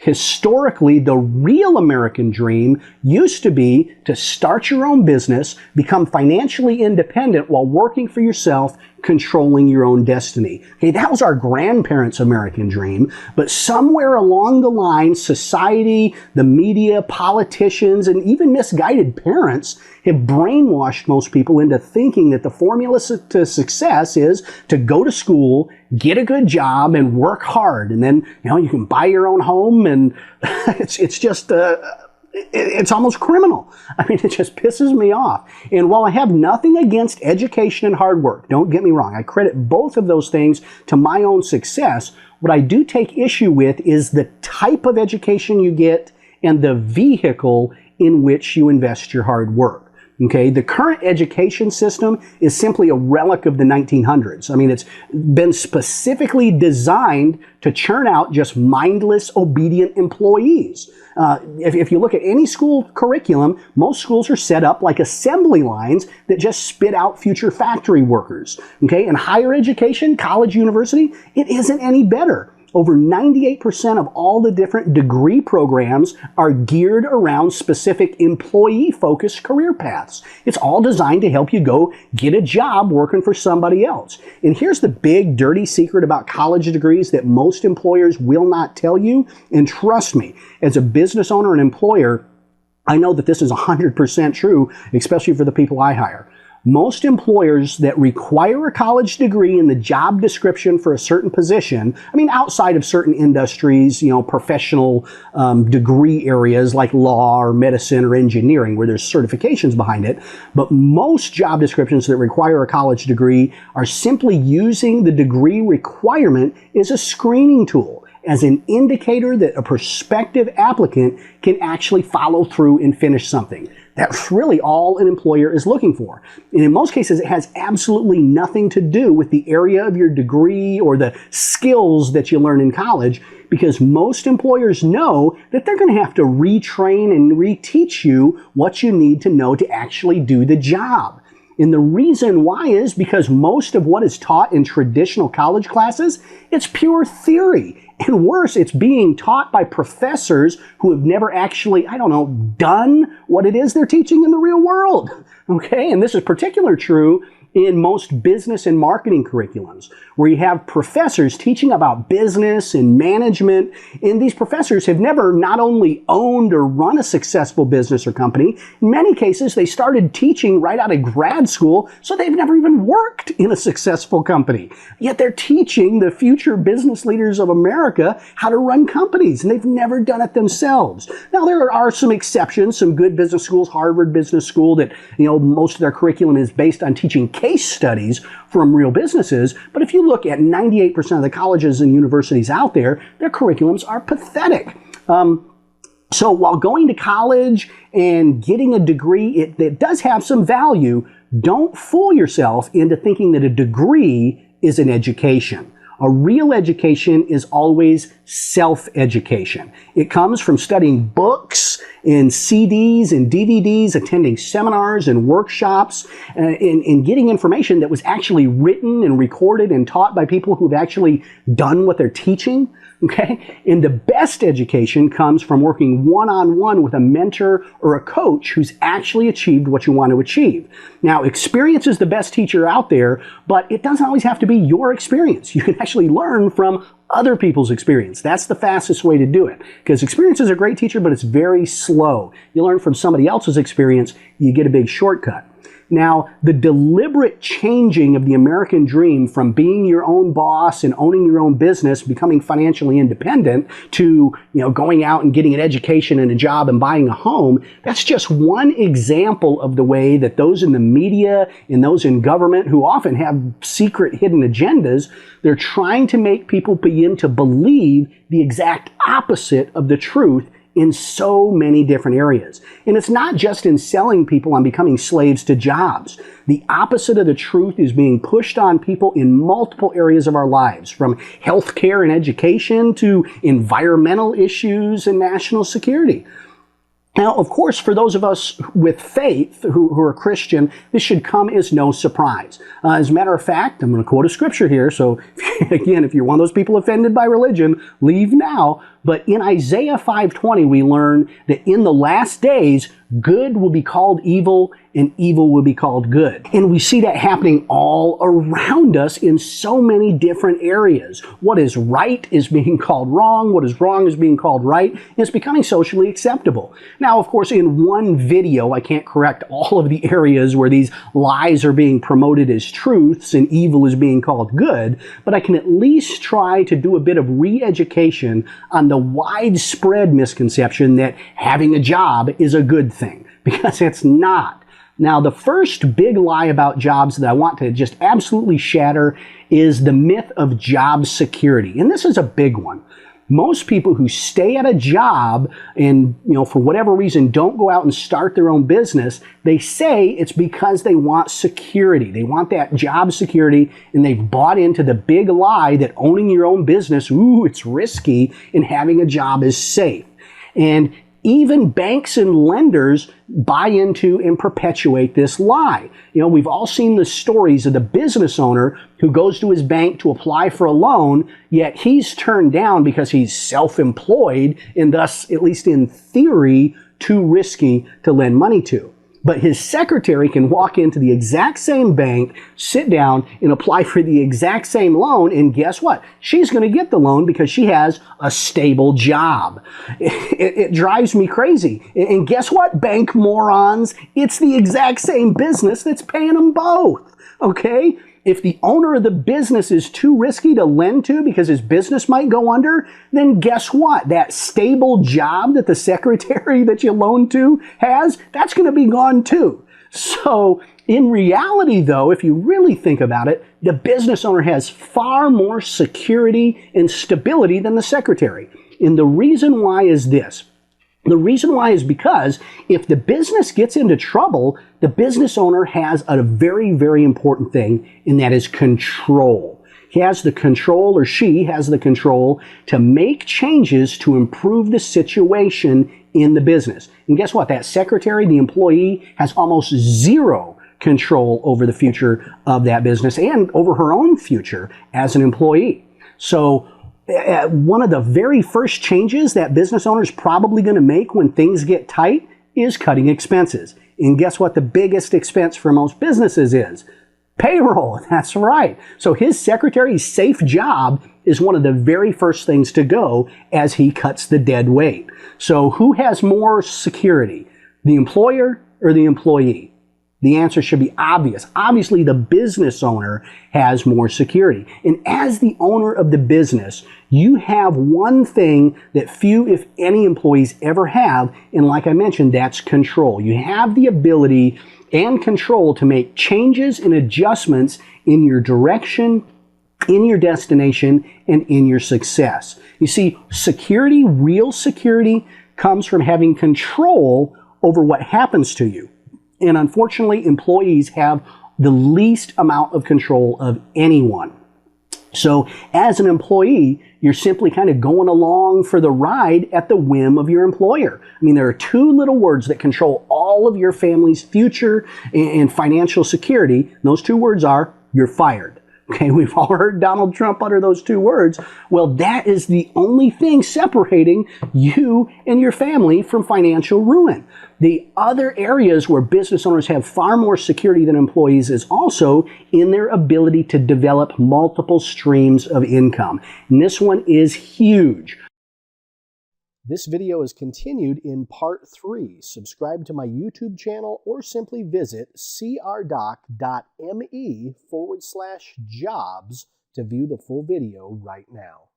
Historically, the real American dream used to be to start your own business, become financially independent while working for yourself, controlling your own destiny. Okay, that was our grandparents' American dream, but somewhere along the line, society, the media, politicians, and even misguided parents have brainwashed most people into thinking that the formula to success is to go to school, get a good job, and work hard. And then, you can buy your own home, and it's just, it's almost criminal. I mean, it just pisses me off. And while I have nothing against education and hard work, don't get me wrong, I credit both of those things to my own success. What I do take issue with is the type of education you get and the vehicle in which you invest your hard work. Okay, the current education system is simply a relic of the 1900s. I mean, it's been specifically designed to churn out just mindless, obedient employees. If you look at any school curriculum, most schools are set up like assembly lines that just spit out future factory workers. Okay, and higher education, college, university, it isn't any better. Over 98% of all the different degree programs are geared around specific employee-focused career paths. It's all designed to help you go get a job working for somebody else. And here's the big, dirty secret about college degrees that most employers will not tell you. And trust me, as a business owner and employer, I know that this is 100% true, especially for the people I hire. Most employers that require a college degree in the job description for a certain position, I mean, outside of certain industries, professional degree areas like law or medicine or engineering where there's certifications behind it, but most job descriptions that require a college degree are simply using the degree requirement as a screening tool, as an indicator that a prospective applicant can actually follow through and finish something. That's really all an employer is looking for. And in most cases, it has absolutely nothing to do with the area of your degree or the skills that you learn in college, because most employers know that they're going to have to retrain and reteach you what you need to know to actually do the job. And the reason why is because most of what is taught in traditional college classes, it's pure theory. And worse, it's being taught by professors who have never actually, done what it is they're teaching in the real world. Okay, and this is particularly true in most business and marketing curriculums, where you have professors teaching about business and management, and these professors have never not only owned or run a successful business or company, in many cases they started teaching right out of grad school, so they've never even worked in a successful company. Yet they're teaching the future business leaders of America how to run companies, and they've never done it themselves. Now, there are some exceptions, some good business schools, Harvard Business School, that most of their curriculum is based on teaching case studies from real businesses. But if you look at 98% of the colleges and universities out there, their curriculums are pathetic. So while going to college and getting a degree, it does have some value, don't fool yourself into thinking that a degree is an education. A real education is always self-education. It comes from studying books and CDs and DVDs, attending seminars and workshops, and getting information that was actually written and recorded and taught by people who've actually done what they're teaching. Okay? And the best education comes from working one-on-one with a mentor or a coach who's actually achieved what you want to achieve. Now, experience is the best teacher out there, but it doesn't always have to be your experience. You can actually learn from other people's experience. That's the fastest way to do it, because experience is a great teacher, but it's very slow. You learn from somebody else's experience, you get a big shortcut. Now, the deliberate changing of the American dream from being your own boss and owning your own business, becoming financially independent, to going out and getting an education and a job and buying a home, that's just one example of the way that those in the media and those in government, who often have secret hidden agendas, they're trying to make people begin to believe the exact opposite of the truth in so many different areas. And it's not just in selling people on becoming slaves to jobs. The opposite of the truth is being pushed on people in multiple areas of our lives, from healthcare and education to environmental issues and national security. Now, of course, for those of us with faith who are Christian, this should come as no surprise. As a matter of fact, I'm going to quote a scripture here. So again, if you're one of those people offended by religion, leave now. But in Isaiah 5:20, we learn that in the last days, good will be called evil and evil will be called good. And we see that happening all around us in so many different areas. What is right is being called wrong. What is wrong is being called right. And it's becoming socially acceptable. Now, of course, in one video, I can't correct all of the areas where these lies are being promoted as truths and evil is being called good, but I can at least try to do a bit of re-education on the widespread misconception that having a job is a good thing, because it's not. Now, the first big lie about jobs that I want to just absolutely shatter is the myth of job security. And this is a big one. Most people who stay at a job and, for whatever reason don't go out and start their own business, they say it's because they want security. They want that job security, and they've bought into the big lie that owning your own business, it's risky, and having a job is safe. And even banks and lenders buy into and perpetuate this lie. We've all seen the stories of the business owner who goes to his bank to apply for a loan, yet he's turned down because he's self-employed and thus, at least in theory, too risky to lend money to. But his secretary can walk into the exact same bank, sit down, and apply for the exact same loan, and guess what? She's going to get the loan because she has a stable job. It drives me crazy. And guess what, bank morons? It's the exact same business that's paying them both, okay? If the owner of the business is too risky to lend to because his business might go under, then guess what? That stable job that the secretary that you loan to has, that's going to be gone too. So in reality, though, if you really think about it, the business owner has far more security and stability than the secretary. And the reason why is this. The reason why is because if the business gets into trouble, the business owner has a very, very important thing, and that is control. He has the control, or she has the control, to make changes to improve the situation in the business. And guess what? That secretary, the employee, has almost zero control over the future of that business and over her own future as an employee. So one of the very first changes that business owners probably going to make when things get tight is cutting expenses. And guess what the biggest expense for most businesses is? Payroll. That's right. So his secretary's safe job is one of the very first things to go as he cuts the dead weight. So who has more security, the employer or the employee? The answer should be obvious. Obviously, the business owner has more security. And as the owner of the business, you have one thing that few, if any, employees ever have. And like I mentioned, that's control. You have the ability and control to make changes and adjustments in your direction, in your destination, and in your success. You see, security, real security, comes from having control over what happens to you. And unfortunately, employees have the least amount of control of anyone. So as an employee, you're simply kind of going along for the ride at the whim of your employer. I mean, there are two little words that control all of your family's future and financial security. And those two words are, you're fired. Okay, we've all heard Donald Trump utter those two words. Well, that is the only thing separating you and your family from financial ruin. The other areas where business owners have far more security than employees is also in their ability to develop multiple streams of income. And this one is huge. This video is continued in part 3. Subscribe to my YouTube channel or simply visit crdoc.me/jobs to view the full video right now.